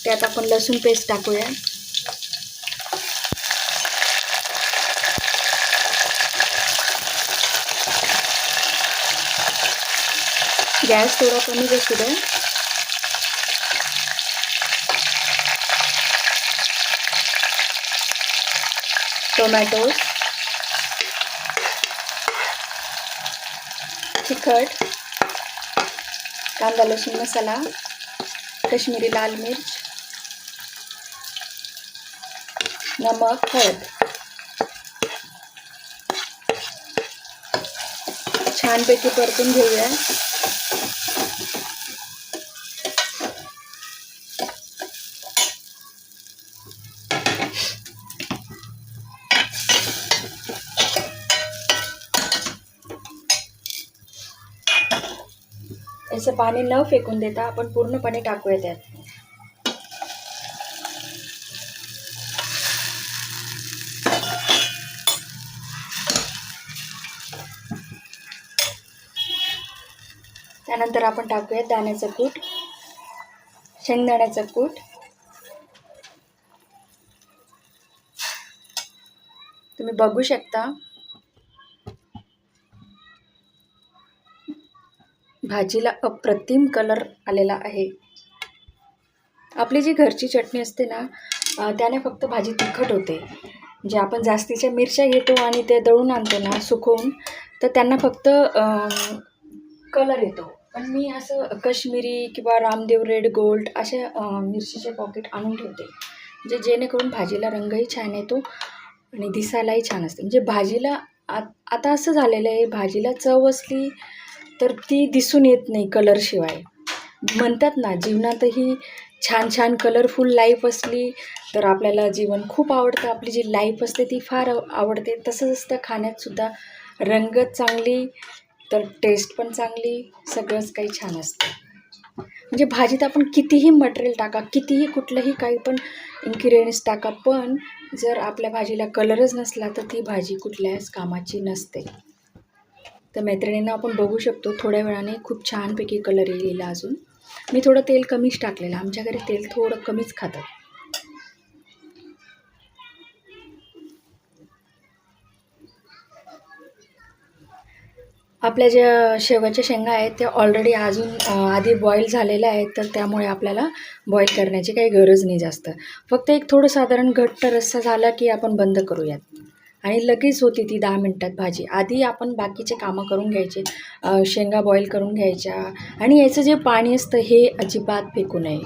त्यात आपण लसूण पेस्ट टाकूया. गॅस थोडा कमी असू द्या. टोमॅटो, तिखट, कांदा लसूण मसाला, काश्मीरी लाल मिर्च, नमक, हळद छानपैकी परतून घेऊया. याचं पाणी न फेकून देता आपण पूर्णपणे टाकूया त्यात. त्यानंतर आपण टाकूया दाण्याचं कूट, शेंगदाण्याचं कूट, तुम्ही बघू शकता भाजीला अप्रतिम कलर आलेला आहे. आपली जी घरची चटणी असते ना, त्याने फक्त भाजी तिखट होते. जे आपण जास्तीच्या मिरच्या घेतो आणि ते दळून आणतो ना सुकवून, तर त्यांना फक्त कलर येतो. पण मी असं काश्मीरी किंवा रामदेव रेड गोल्ड अशा मिरचीचे पॉकेट आणून ठेवते, म्हणजे जेणेकरून भाजीला रंगही छान येतो आणि दिसायलाही छान असते. म्हणजे भाजीला आता असं झालेलं आहे, भाजीला चव असली तर ती दिसून येत नाही कलरशिवाय. म्हणतात ना, जीवनातही छान छान कलरफुल लाईफ असली तर आपल्याला जीवन खूप आवडतं. आपली जी लाईफ असते ती फार आवडते. तसंच असतं खाण्यातसुद्धा. रंगत चांगली तर टेस्ट पण चांगली, सगळंच काही छान असतं. म्हणजे भाजीत आपण कितीही मटेरियल टाका, कितीही कुठलंही काही पण इन्ग्रेडियंट्स टाका, पण जर आपल्या भाजीला कलरच नसला तर ती भाजी कुठल्याच कामाची नसते. तर मैत्रिणींना आपण बघू शकतो थोड्या वेळाने खूप छानपैकी कलर येईल. अजून मी थोडं तेल कमीच टाकलेलं, आमच्या घरी तेल थोडं कमीच खातात. आपल्या ज्या शेवगाच्या शेंगा आहेत त्या ऑलरेडी आधी बॉईल झालेल्या आहेत, तर त्यामुळे आपल्याला बॉईल करण्याची काही गरज नाही जास्त. फक्त एक थोडं साधारण घट्ट रस्सा झाला की आपण बंद करूयात आणि लगेच होती ती 10 मिनटात भाजी. आधी आपण बाकीचे कामं करून घ्यायचे, शेंगा बॉईल करून घ्यायच्या आणि याचं जे पाणी असतं हे अजिबात फेकू नये.